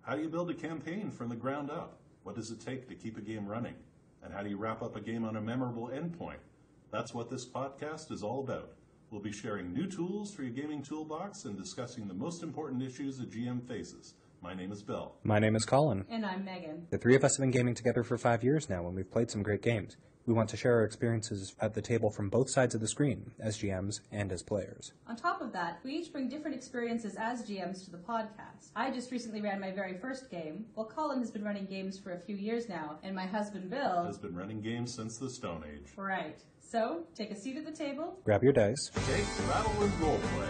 How do you build a campaign from the ground up? What does it take to keep a game running? And how do you wrap up a game on a memorable endpoint? That's what this podcast is all about. We'll be sharing new tools for your gaming toolbox and discussing the most important issues a GM faces. My name is Bill. My name is Colin. And I'm Megan. The three of us have been gaming together for 5 years now, and we've played some great games. We want to share our experiences at the table from both sides of the screen, as GMs and as players. On top of that, we each bring different experiences as GMs to the podcast. I just recently ran my very first game, while Colin has been running games for a few years now, and my husband Bill Has been running games since the Stone Age. Right. So, take a seat at the table. Grab your dice. Shake, rattle, and roleplay.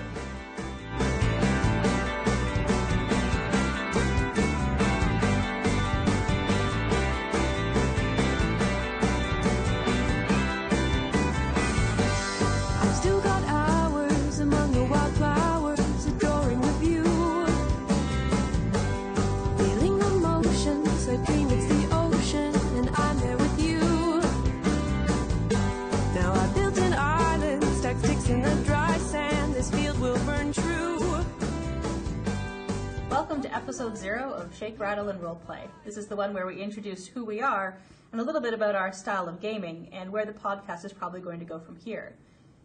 Welcome to episode 0 of Shake, Rattle, and Roleplay. This is the one where we introduce who we are and a little bit about our style of gaming and where the podcast is probably going to go from here.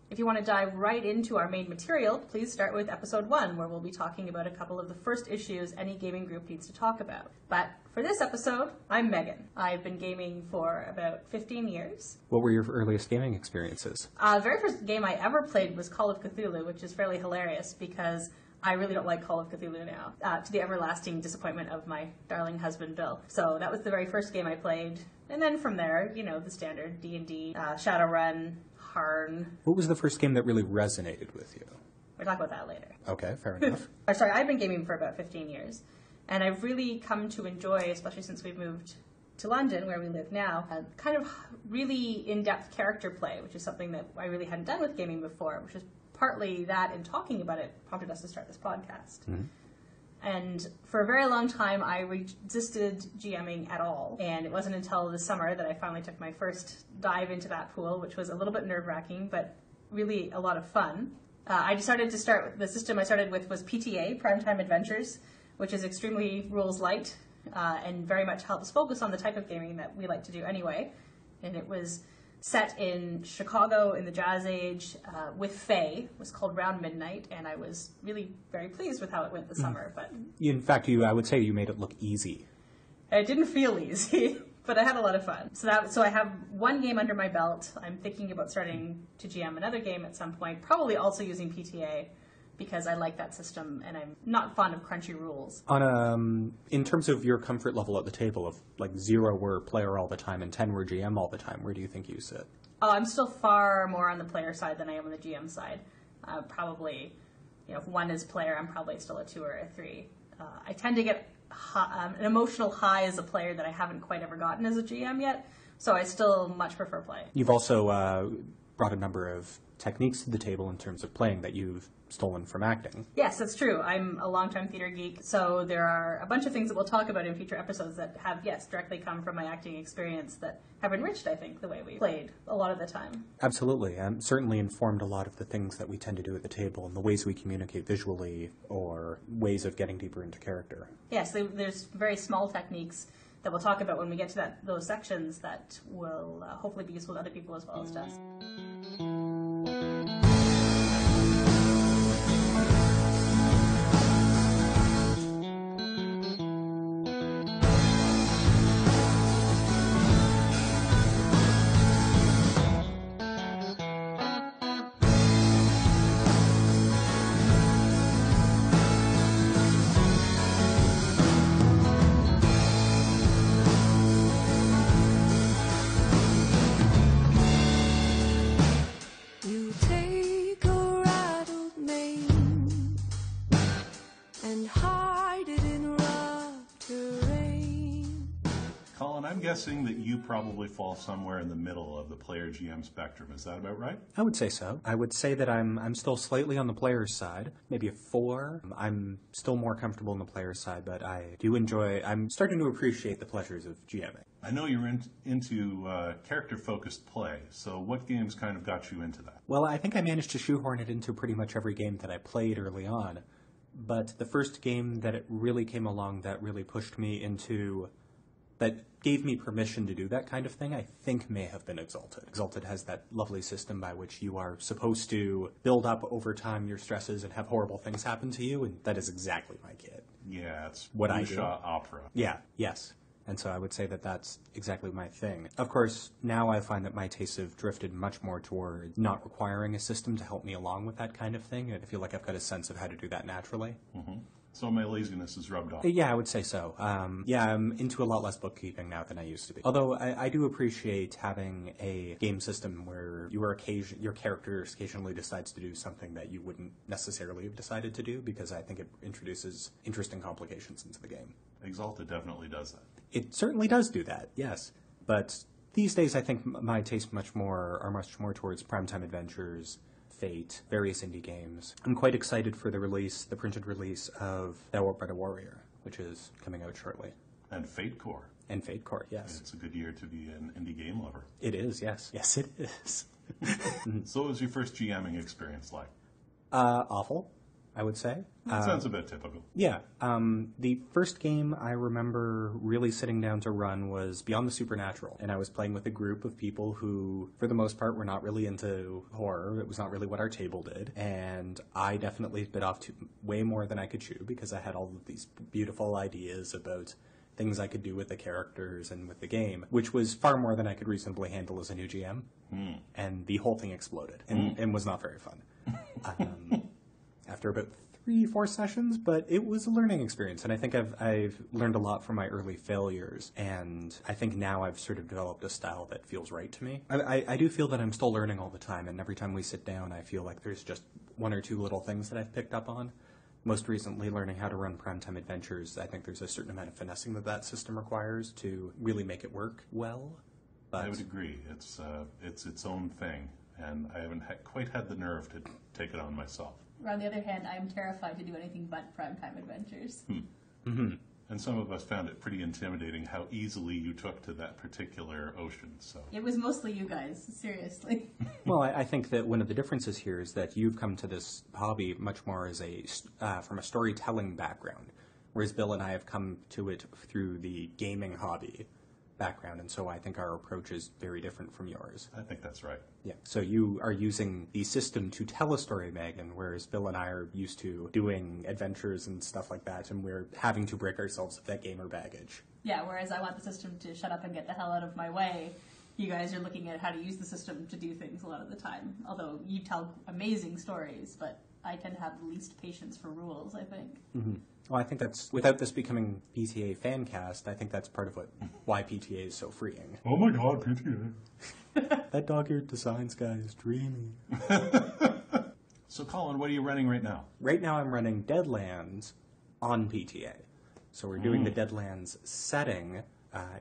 If you want to dive right into our main material, please start with episode 1, where we'll be talking about a couple of the first issues any gaming group needs to talk about. But for this episode, I'm Megan. I've been gaming for about 15 years. What were your earliest gaming experiences? The very first game I ever played was Call of Cthulhu, which is fairly hilarious because I really don't like Call of Cthulhu now, to the everlasting disappointment of my darling husband, Bill. So that was the very first game I played. And then from there, you know, the standard D&D, Shadowrun, Harn. What was the first game that really resonated with you? We'll talk about that later. Okay, fair enough. Sorry, I've been gaming for about 15 years. And I've really come to enjoy, especially since we've moved to London, where we live now, kind of really in-depth character play, which is something that I really hadn't done with gaming before, which is partly that, and talking about it prompted us to start this podcast. Mm-hmm. And for a very long time, I resisted GMing at all. And it wasn't until this summer that I finally took my first dive into that pool, which was a little bit nerve-wracking, but really a lot of fun. I decided to start, the system I started with was PTA, Primetime Adventures, which is extremely rules light and very much helps focus on the type of gaming that we like to do anyway. And it was set in Chicago in the Jazz Age with Faye. It was called Round Midnight, and I was really very pleased with how it went this summer. But in fact, I would say you made it look easy. It didn't feel easy, but I had a lot of fun. So I have one game under my belt. I'm thinking about starting to GM another game at some point, probably also using PTA, because I like that system, and I'm not fond of crunchy rules. In terms of your comfort level at the table, of like 0 were player all the time and 10 were GM all the time, where do you think you sit? Oh, I'm still far more on the player side than I am on the GM side. Probably, if 1 is player, I'm probably still a 2 or a 3. I tend to get an emotional high as a player that I haven't quite ever gotten as a GM yet, so I still much prefer play. You've also brought a number of techniques to the table in terms of playing that you've stolen from acting. Yes, that's true. I'm a longtime theater geek, so there are a bunch of things that we'll talk about in future episodes that have, directly come from my acting experience that have enriched, I think, the way we played a lot of the time. Absolutely, and certainly informed a lot of the things that we tend to do at the table and the ways we communicate visually or ways of getting deeper into character. Yes, there's very small techniques that we'll talk about when we get to those sections that will hopefully be useful to other people as well as to us. I'm guessing that you probably fall somewhere in the middle of the player-GM spectrum. Is that about right? I would say so. I would say that I'm still slightly on the player's side, maybe a 4. I'm still more comfortable on the player's side, but I'm starting to appreciate the pleasures of GMing. I know you're into character-focused play, so what games kind of got you into that? Well, I think I managed to shoehorn it into pretty much every game that I played early on. But the first game that it really came along that really pushed me into, that gave me permission to do that kind of thing, I think may have been Exalted. Exalted has that lovely system by which you are supposed to build up over time your stresses and have horrible things happen to you, and that is exactly my kit. Yeah, it's What I do. Wuxia opera. Yeah, yes. And so I would say that that's exactly my thing. Of course, now I find that my tastes have drifted much more toward not requiring a system to help me along with that kind of thing. I feel like I've got a sense of how to do that naturally. Mm-hmm. So my laziness is rubbed off. Yeah, I would say so. I'm into a lot less bookkeeping now than I used to be. Although I do appreciate having a game system where your character occasionally decides to do something that you wouldn't necessarily have decided to do, because I think it introduces interesting complications into the game. Exalted definitely does that. It certainly does do that, yes. But these days I think my tastes are much more towards primetime adventures, Fate, various indie games. I'm quite excited for the printed release of Thou Art But a Warrior, which is coming out shortly. And Fate Core. And Fate Core, yes. It's a good year to be an indie game lover. It is, yes. Yes, it is. So what was your first GMing experience like? Awful, I would say. That sounds a bit typical. Yeah. The first game I remember really sitting down to run was Beyond the Supernatural, and I was playing with a group of people who, for the most part, were not really into horror. It was not really what our table did, and I definitely bit off way more than I could chew, because I had all of these beautiful ideas about things I could do with the characters and with the game, which was far more than I could reasonably handle as a new GM, and the whole thing exploded, and was not very fun. After about 3-4 sessions, but it was a learning experience, and I think I've learned a lot from my early failures, and I think now I've sort of developed a style that feels right to me. I do feel that I'm still learning all the time, and every time we sit down I feel like there's just one or two little things that I've picked up on. Most recently, learning how to run primetime adventures, I think there's a certain amount of finessing that system requires to really make it work well. But I would agree. It's its own thing, and I haven't quite had the nerve to take it on myself. On the other hand, I'm terrified to do anything but primetime adventures. Mm-hmm. And some of us found it pretty intimidating how easily you took to that particular ocean. So It was mostly you guys, seriously. Well, I think that one of the differences here is that you've come to this hobby much more as from a storytelling background, whereas Bill and I have come to it through the gaming hobby background, and so I think our approach is very different from yours. I think that's right. Yeah. So you are using the system to tell a story, Megan, whereas Bill and I are used to doing adventures and stuff like that, and we're having to break ourselves of that gamer baggage. Yeah, whereas I want the system to shut up and get the hell out of my way. You guys are looking at how to use the system to do things a lot of the time. Although you tell amazing stories, but I tend to have the least patience for rules, I think. Mm-hmm. Well, I think that's, without this becoming PTA Fancast, I think that's part of why PTA is so freeing. Oh my god, PTA. That dog-eared designs guy is dreamy. So, Colin, what are you running right now? Right now I'm running Deadlands on PTA. So we're doing the Deadlands setting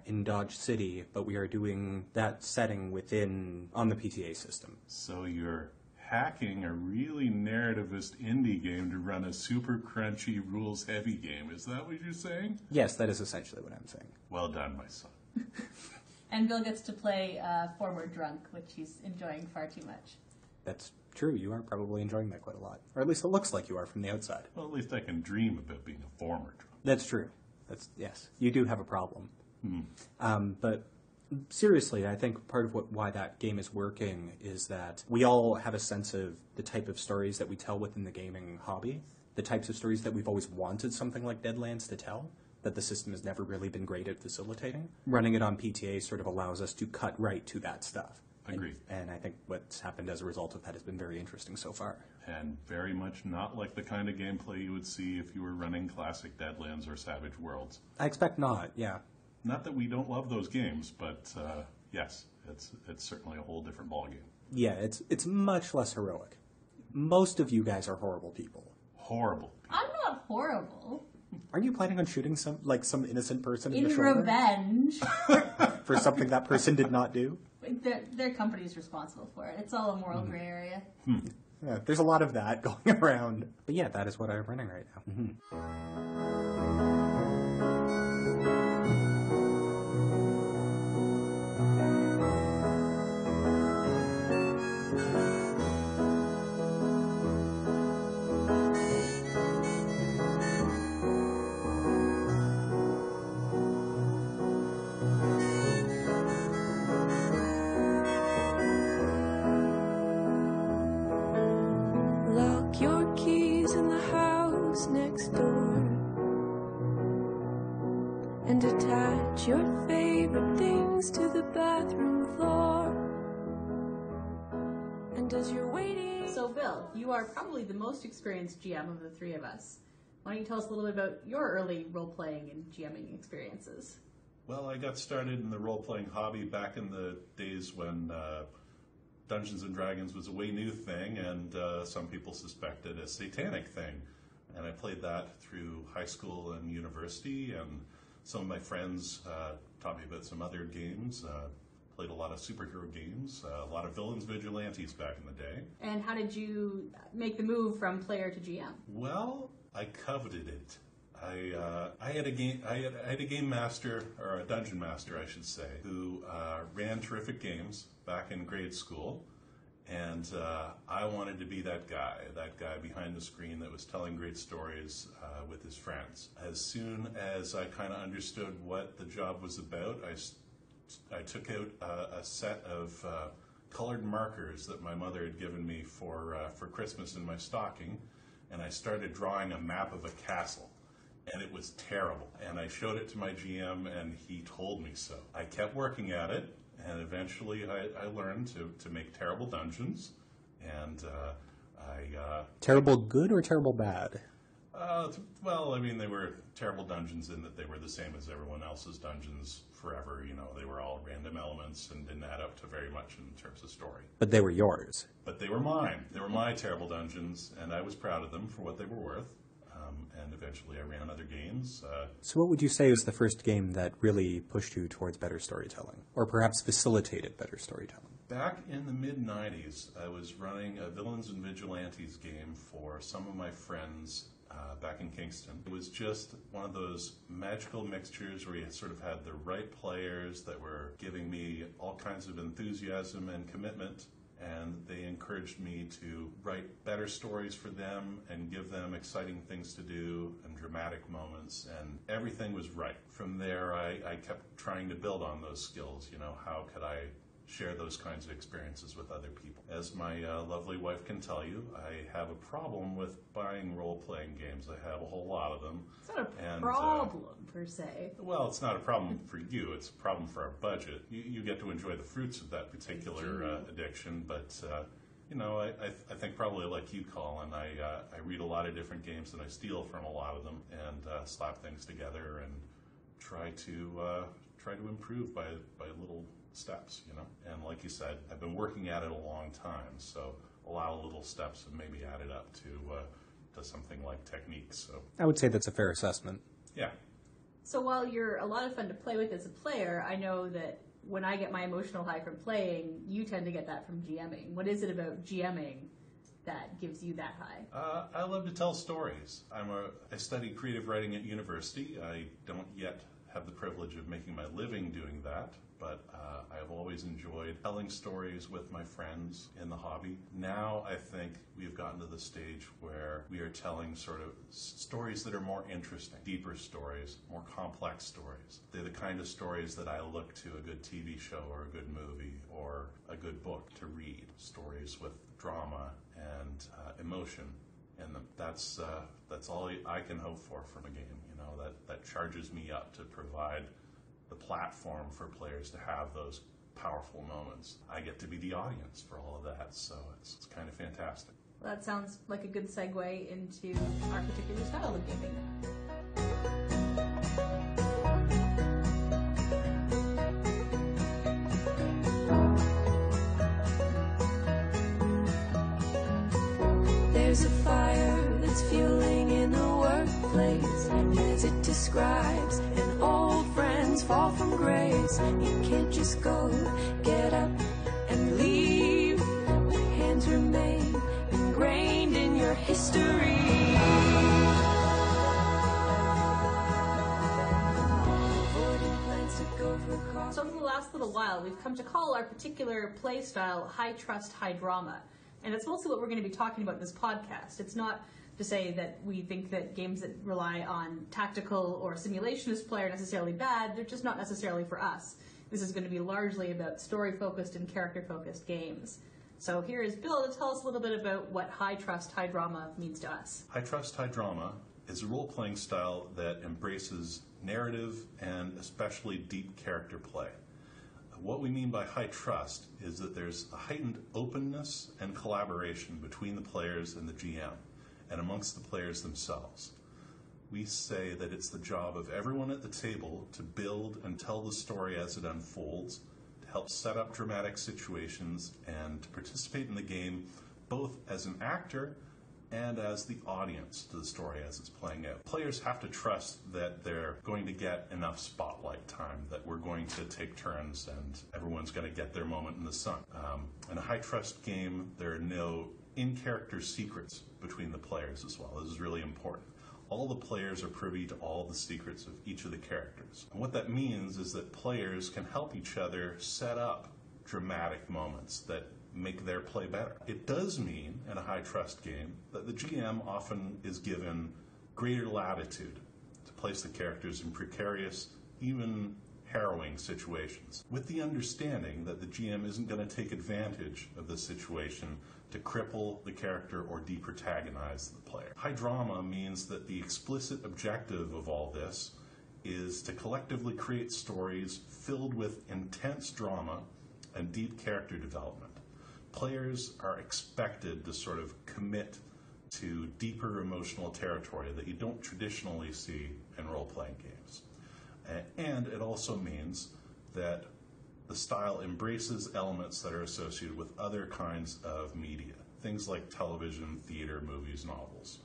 in Dodge City, but we are doing that setting on the PTA system. So you're hacking a really narrativist indie game to run a super crunchy, rules-heavy game. Is that what you're saying? Yes, that is essentially what I'm saying. Well done, my son. And Bill gets to play Forward Drunk, which he's enjoying far too much. That's true. You are probably enjoying that quite a lot. Or at least it looks like you are from the outside. Well, at least I can dream about being a former drunk. That's true. Yes. You do have a problem. But seriously, I think part of why that game is working is that we all have a sense of the type of stories that we tell within the gaming hobby, the types of stories that we've always wanted something like Deadlands to tell, that the system has never really been great at facilitating. Running it on PTA sort of allows us to cut right to that stuff. Agreed. And I think what's happened as a result of that has been very interesting so far. And very much not like the kind of gameplay you would see if you were running classic Deadlands or Savage Worlds. I expect not, yeah. Not that we don't love those games, but yes, it's certainly a whole different ballgame. Yeah, it's much less heroic. Most of you guys are horrible people. Horrible. I'm not horrible. Aren't you planning on shooting some innocent person in the shoulder? In revenge. For something that person did not do? Their company's responsible for it. It's all a moral gray area. Yeah, there's a lot of that going around. But yeah, that is what I'm running right now. Mm-hmm. and attach your favorite things to the bathroom floor. And as you're waiting... So Bill, you are probably the most experienced GM of the three of us. Why don't you tell us a little bit about your early role-playing and GMing experiences? Well, I got started in the role-playing hobby back in the days when Dungeons & Dragons was a way new thing, and some people suspected a satanic thing. And I played that through high school and university, and some of my friends taught me about some other games. Played a lot of superhero games, a lot of villains, vigilantes back in the day. And how did you make the move from player to GM? Well, I coveted it. I had a game master, or a dungeon master, I should say, who ran terrific games back in grade school, and I wanted to be that guy behind the screen that was telling great stories with his friends. As soon as I kind of understood what the job was about, I took out a set of colored markers that my mother had given me for Christmas in my stocking, and I started drawing a map of a castle. And it was terrible. And I showed it to my GM, and he told me so. I kept working at it, and eventually I learned to make terrible dungeons. And Terrible good or terrible bad? Well, I mean, they were terrible dungeons in that they were the same as everyone else's dungeons forever. You know, they were all random elements and didn't add up to very much in terms of story. But they were yours. But they were mine. They were my terrible dungeons, and I was proud of them for what they were worth. And eventually I ran other games. So what would you say was the first game that really pushed you towards better storytelling? Or perhaps facilitated better storytelling? Back in the mid-90s, I was running a Villains and Vigilantes game for some of my friends back in Kingston. It was just one of those magical mixtures where you sort of had the right players that were giving me all kinds of enthusiasm and commitment, and they encouraged me to write better stories for them and give them exciting things to do and dramatic moments, and everything was right. From there, I kept trying to build on those skills. You know, how could I share those kinds of experiences with other people? As my lovely wife can tell you, I have a problem with buying role-playing games. I have a whole lot of them. It's not a problem, per se. Well, it's not a problem for you. It's a problem for our budget. You get to enjoy the fruits of that particular addiction, but you know, I think probably like you, Colin, I read a lot of different games and I steal from a lot of them and slap things together and try to improve by little steps, you know. And like you said, I've been working at it a long time, so allow little steps and maybe add it up to something like techniques. So I would say that's a fair assessment. Yeah. So while you're a lot of fun to play with as a player, I know that when I get my emotional high from playing, you tend to get that from GMing. What is it about GMing that gives you that high? I love to tell stories. I studied creative writing at university. I don't yet have the privilege of making my living doing that, but I've always enjoyed telling stories with my friends in the hobby. Now I think we've gotten to the stage where we are telling sort of stories that are more interesting, deeper stories, more complex stories. They're the kind of stories that I look to a good TV show or a good movie or a good book to read. Stories with drama and emotion in them. That's all I can hope for from a game, you know, that charges me up to provide the platform for players to have those powerful moments. I get to be the audience for all of that, so it's kind of fantastic. Well, that sounds like a good segue into our particular style of gaming. There's a fire that's fueling in the workplace, and as it describes an old friend's fall from grace, you can't just go, get up and leave. The hands remain ingrained in your history. So for the last little while, we've come to call our particular play style high trust, high drama. And that's mostly what we're going to be talking about in this podcast. It's not to say that we think that games that rely on tactical or simulationist play are necessarily bad. They're just not necessarily for us. This is going to be largely about story-focused and character-focused games. So here is Bill to tell us a little bit about what high trust, high drama means to us. High trust, high drama is a role-playing style that embraces narrative and especially deep character play. What we mean by high trust is that there's a heightened openness and collaboration between the players and the GM, and amongst the players themselves. We say that it's the job of everyone at the table to build and tell the story as it unfolds, to help set up dramatic situations, and to participate in the game both as an actor and as the audience to the story as it's playing out. Players have to trust that they're going to get enough spotlight time, that we're going to take turns and everyone's going to get their moment in the sun. In a high-trust game, there are no in-character secrets between the players as well. This is really important. All the players are privy to all the secrets of each of the characters. And what that means is that players can help each other set up dramatic moments that make their play better. It does mean, in a high-trust game, that the GM often is given greater latitude to place the characters in precarious, even harrowing situations, with the understanding that the GM isn't going to take advantage of the situation to cripple the character or deprotagonize the player. High drama means that the explicit objective of all this is to collectively create stories filled with intense drama and deep character development. Players are expected to sort of commit to deeper emotional territory that you don't traditionally see in role-playing games. And it also means that the style embraces elements that are associated with other kinds of media, things like television, theater, movies, novels,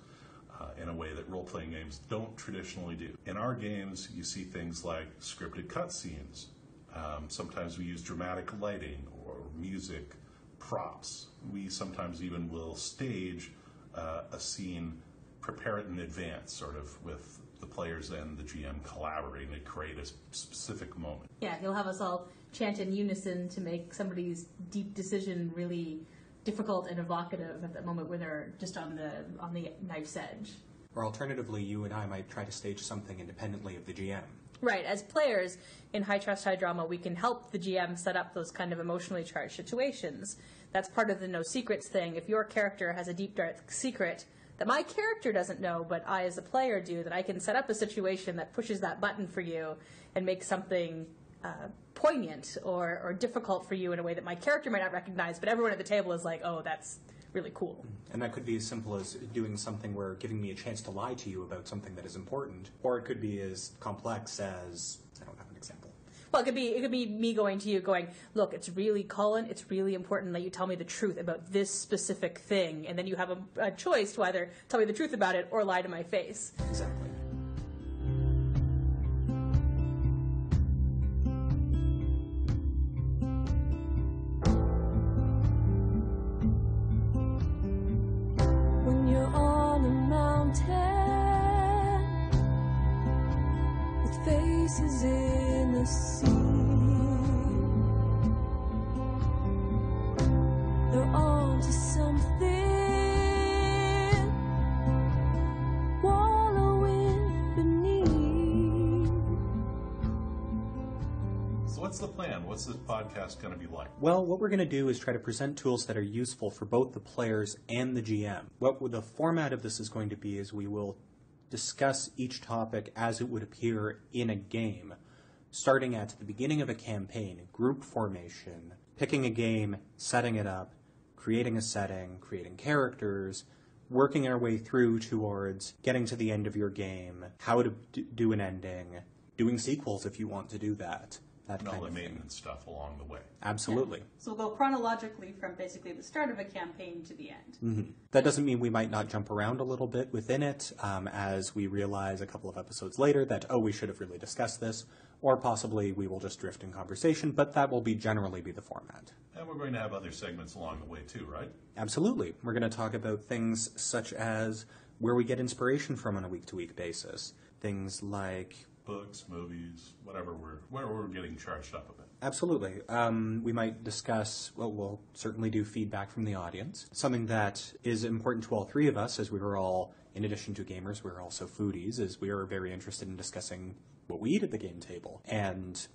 in a way that role-playing games don't traditionally do. In our games, you see things like scripted cutscenes. Sometimes we use dramatic lighting or music, props. We sometimes even will stage a scene, prepare it in advance, sort of with the players and the GM collaborating to create a specific moment. Yeah, he'll have us all chant in unison to make somebody's deep decision really difficult and evocative at that moment where they're just on the knife's edge. Or alternatively, you and I might try to stage something independently of the GM. Right, as players in high trust, high drama, we can help the GM set up those kind of emotionally charged situations. That's part of the no secrets thing. If your character has a deep, dark secret that my character doesn't know, but I as a player do, that I can set up a situation that pushes that button for you and makes something poignant or difficult for you in a way that my character might not recognize, but everyone at the table is like, oh, that's really cool. And that could be as simple as doing something where giving me a chance to lie to you about something that is important, or it could be as complex as, I don't have an example. Well, it could be me going to you going, look, it's really, Colin, it's really important that you tell me the truth about this specific thing, and then you have a choice to either tell me the truth about it or lie to my face. Exactly. When you're on a mountain with faces in the sea, they're on to something, wallowing beneath. So what's the plan? What's this podcast going to be like? Well, what we're going to do is try to present tools that are useful for both the players and the GM. What the format of this is going to be is we will discuss each topic as it would appear in a game, starting at the beginning of a campaign, group formation, picking a game, setting it up, creating a setting, creating characters, working our way through towards getting to the end of your game, how to do an ending, doing sequels if you want to do that. That And all kind the of thing. maintenance stuff along the way. Absolutely. So we'll go chronologically from basically the start of a campaign to the end. Mm-hmm. That doesn't mean we might not jump around a little bit within it as we realize a couple of episodes later that, oh, we should have really discussed this, or possibly we will just drift in conversation, but that will generally be the format. And we're going to have other segments along the way too, right? Absolutely. We're going to talk about things such as where we get inspiration from on a week-to-week basis. Things like... Books, movies, whatever we're getting charged up a bit. Absolutely. We might discuss, well, we'll certainly do feedback from the audience. Something that is important to all three of us, as we were all, in addition to gamers, we're also foodies, is we are very interested in discussing what we eat at the game table. And,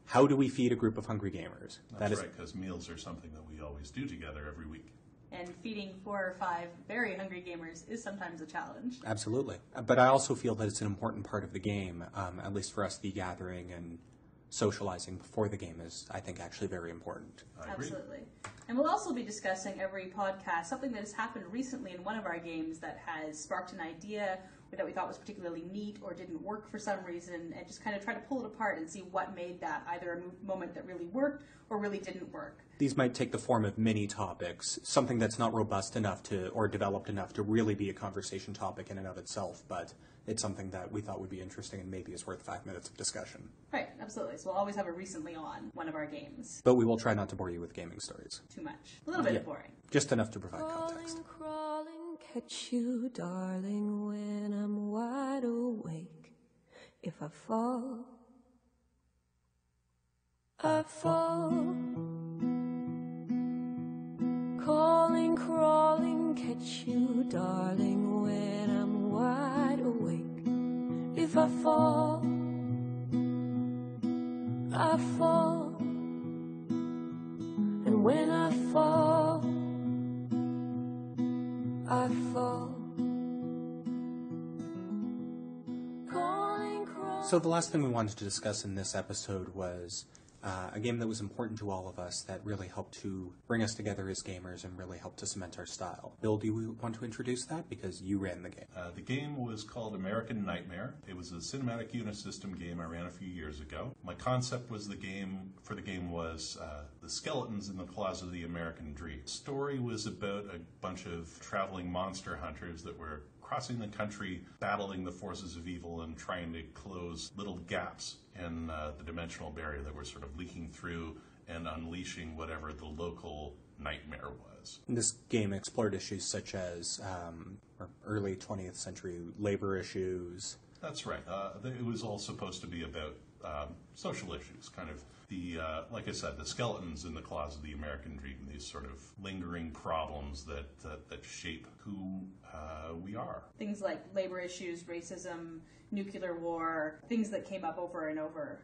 how do we feed a group of hungry gamers? That's right, because meals are something that we always do together every week. And feeding 4 or 5 very hungry gamers is sometimes a challenge. Absolutely. But I also feel that it's an important part of the game, at least for us, the gathering and socializing before the game is, I think, actually very important. I agree. Absolutely. And we'll also be discussing every podcast something that has happened recently in one of our games that has sparked an idea or that we thought was particularly neat or didn't work for some reason, and just kind of try to pull it apart and see what made that either a moment that really worked or really didn't work. These might take the form of mini topics, something that's not robust enough to, or developed enough to really be a conversation topic in and of itself, but it's something that we thought would be interesting and maybe is worth 5 minutes of discussion. Right, absolutely. So we'll always have a recently on one of our games. But we will try not to bore you with gaming stories. Too much. A little bit boring. Just enough to provide context. Crawling, catch you, darling, when I'm wide awake. If I fall, I fall. Calling, crawling, catch you, darling, when I'm wide awake. If I fall, I fall. And when I fall, I fall. Calling, crawling. So the last thing we wanted to discuss in this episode was a game that was important to all of us that really helped to bring us together as gamers and really helped to cement our style. Bill, do you want to introduce that? Because you ran the game. The game was called American Nightmare. It was a cinematic unisystem game I ran a few years ago. My concept was the game was the skeletons in the closet of the American dream. The story was about a bunch of traveling monster hunters that were crossing the country, battling the forces of evil and trying to close little gaps in the dimensional barrier that were sort of leaking through and unleashing whatever the local nightmare was. This game explored issues such as early 20th century labor issues. That's right. It was all supposed to be about social issues, kind of like I said, the skeletons in the closet of the American dream, these sort of lingering problems that shape who we are. Things like labor issues, racism, nuclear war, things that came up over and over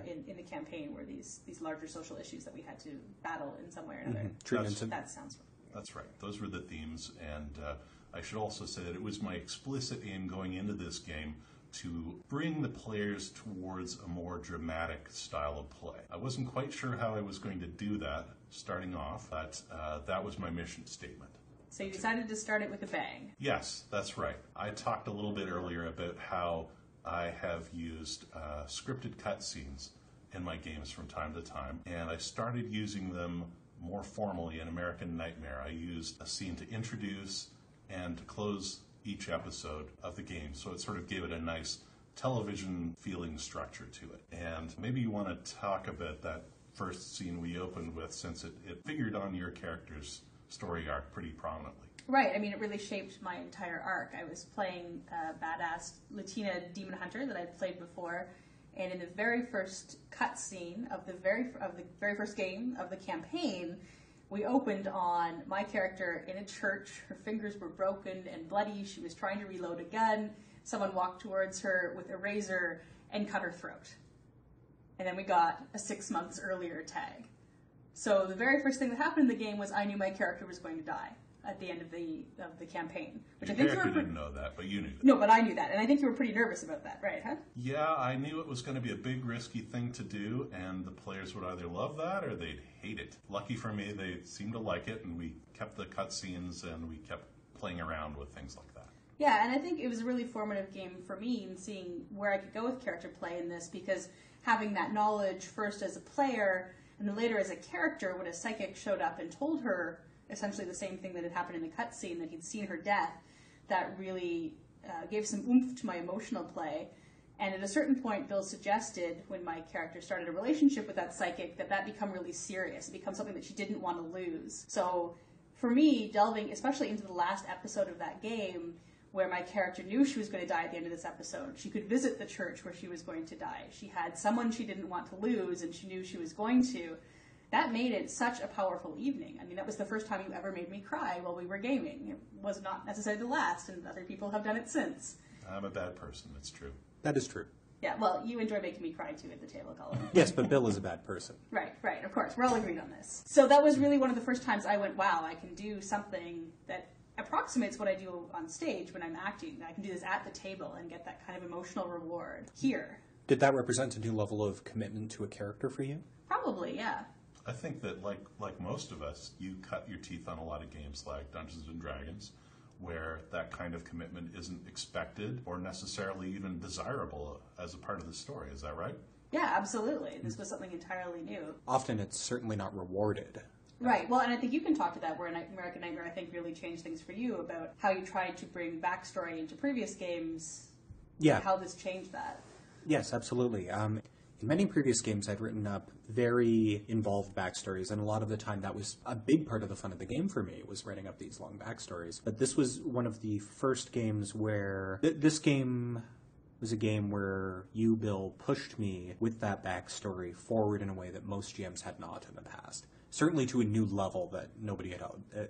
in the campaign were these larger social issues that we had to battle in some way or another. That sounds right. That's right. Those were the themes, and I should also say that it was my explicit aim going into this game to bring the players towards a more dramatic style of play. I wasn't quite sure how I was going to do that starting off, but that was my mission statement. So you decided to start it with a bang. Yes, that's right. I talked a little bit earlier about how I have used scripted cutscenes in my games from time to time, and I started using them more formally in American Nightmare. I used a scene to introduce and to close each episode of the game, so it sort of gave it a nice television feeling structure to it. And maybe you want to talk about that first scene we opened with, since it figured on your character's story arc pretty prominently. Right, I mean, it really shaped my entire arc. I was playing a badass Latina demon hunter that I'd played before, and in the very first cutscene of the very first game of the campaign, we opened on my character in a church. Her fingers were broken and bloody. She was trying to reload a gun. Someone walked towards her with a razor and cut her throat. And then we got a 6 months earlier tag. So the very first thing that happened in the game was I knew my character was going to die at the end of the campaign. Which Your character didn't know that, but you knew that. No, but I knew that, and I think you were pretty nervous about that, right, huh? Yeah, I knew it was going to be a big, risky thing to do, and the players would either love that or they'd hate it. Lucky for me, they seemed to like it, and we kept the cutscenes, and we kept playing around with things like that. Yeah, and I think it was a really formative game for me in seeing where I could go with character play in this, because having that knowledge first as a player, and then later as a character, when a psychic showed up and told her essentially the same thing that had happened in the cutscene, that he'd seen her death, that really gave some oomph to my emotional play. And at a certain point, Bill suggested, when my character started a relationship with that psychic, that become really serious. It becomes something that she didn't want to lose. So for me, delving especially into the last episode of that game, where my character knew she was going to die at the end of this episode, she could visit the church where she was going to die. She had someone she didn't want to lose, and she knew she was going to. That made it such a powerful evening. I mean, that was the first time you ever made me cry while we were gaming. It was not necessarily the last, and other people have done it since. I'm a bad person, it's true. That is true. Yeah, well, you enjoy making me cry too at the table, Colin. Yes, but Bill is a bad person. Right, of course. We're all agreed on this. So that was really one of the first times I went, wow, I can do something that approximates what I do on stage when I'm acting. I can do this at the table and get that kind of emotional reward here. Did that represent a new level of commitment to a character for you? Probably, yeah. I think that, like most of us, you cut your teeth on a lot of games like Dungeons and Dragons, where that kind of commitment isn't expected or necessarily even desirable as a part of the story. Is that right? Yeah, absolutely. This was something entirely new. Often it's certainly not rewarded. Right. Well, and I think you can talk to that, where American Nightmare, I think, really changed things for you about how you tried to bring backstory into previous games. Yeah. How this changed that. Yes, absolutely. In many previous games, I've written up very involved backstories, and a lot of the time that was a big part of the fun of the game for me, was writing up these long backstories. But this was one of the first games where... This game was a game where you, Bill, pushed me with that backstory forward in a way that most GMs had not in the past. Certainly to a new level that nobody had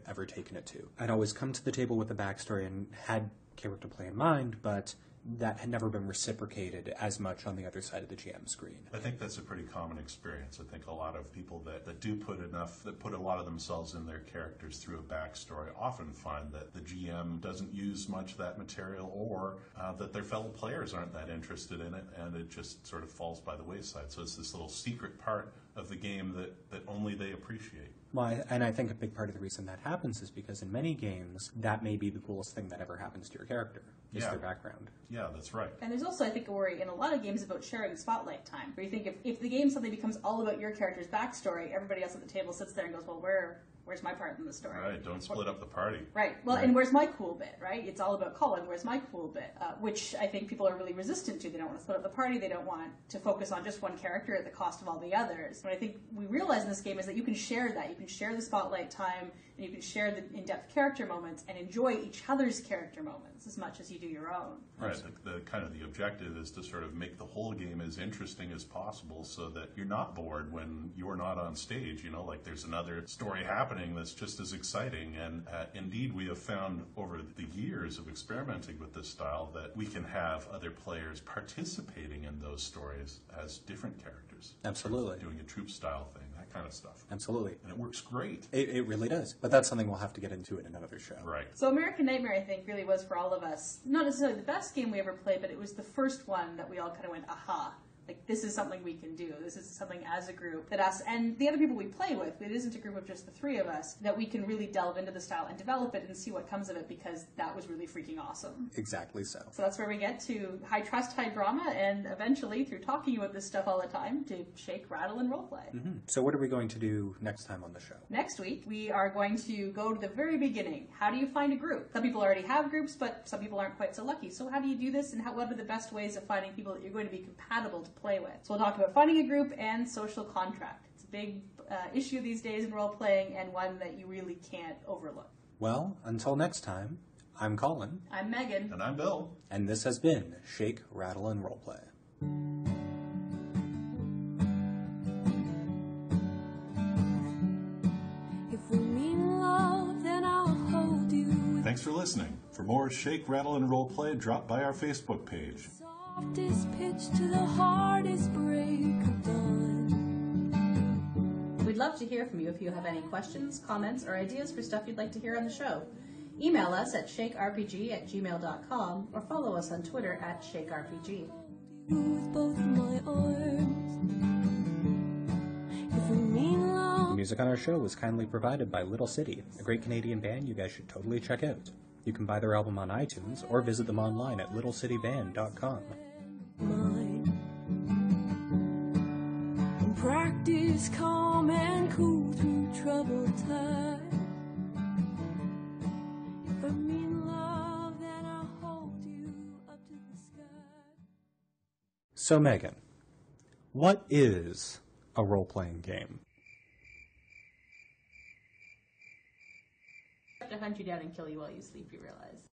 ever taken it to. I'd always come to the table with a backstory and had character play in mind, but that had never been reciprocated as much on the other side of the GM screen. I think that's a pretty common experience. I think a lot of people that do put a lot of themselves in their characters through a backstory often find that the GM doesn't use much of that material, or that their fellow players aren't that interested in it, and it just sort of falls by the wayside. So it's this little secret part of the game that only they appreciate. Well, and I think a big part of the reason that happens is because in many games, that may be the coolest thing that ever happens to your character, is their background. Yeah, that's right. And there's also, I think, a worry in a lot of games about sharing spotlight time, where you think if the game suddenly becomes all about your character's backstory, everybody else at the table sits there and goes, well, where's my part in the story? Right, don't split up the party. Right, well, and where's my cool bit, right? It's all about Colin, where's my cool bit? Which I think people are really resistant to. They don't want to split up the party, they don't want to focus on just one character at the cost of all the others. What I think we realize in this game is that you can share that. You can share the spotlight time, and you can share the in-depth character moments, and enjoy each other's character moments as much as you do your own. Right, the kind of the objective is to sort of make the whole game as interesting as possible so that you're not bored when you're not on stage, you know, like there's another story happening that's just as exciting. And indeed, we have found over the years of experimenting with this style that we can have other players participating in those stories as different characters. Absolutely. Doing a troop style thing, that kind of stuff. Absolutely. And it works great. It really does. But that's something we'll have to get into in another show. Right. So American Nightmare, I think, really was for all of us, not necessarily the best game we ever played, but it was the first one that we all kind of went, aha. Like, this is something we can do. This is something as a group that us and the other people we play with, it isn't a group of just the three of us, that we can really delve into the style and develop it and see what comes of it, because that was really freaking awesome. Exactly so. So that's where we get to high trust, high drama, and eventually, through talking about this stuff all the time, to shake, rattle, and roleplay. Mm-hmm. So what are we going to do next time on the show? Next week, we are going to go to the very beginning. How do you find a group? Some people already have groups, but some people aren't quite so lucky. So how do you do this, and what are the best ways of finding people that you're going to be compatible to play with? So we'll talk about finding a group and social contract. It's a big issue these days in role-playing, and one that you really can't overlook. Well, until next time, I'm Colin. I'm Megan. And I'm Bill. And this has been Shake, Rattle, and Roleplay. If we mean love, then I'll hold you. Thanks for listening. For more Shake, Rattle, and Roleplay, drop by our Facebook page. Softest pitch to the hardest break of dawn. We'd love to hear from you if you have any questions, comments, or ideas for stuff you'd like to hear on the show. Email us at shakerpg@gmail.com or follow us on Twitter at shakerpg. With both my arms. If we mean love. The music on our show was kindly provided by Little City, a great Canadian band you guys should totally check out. You can buy their album on iTunes or visit them online at littlecityband.com. Mine. And practice calm and cool through troubled times. If I mean love, then I'll hold you up to the sky. So, Megan, what is a role-playing game? I have to hunt you down and kill you while you sleep, you realize.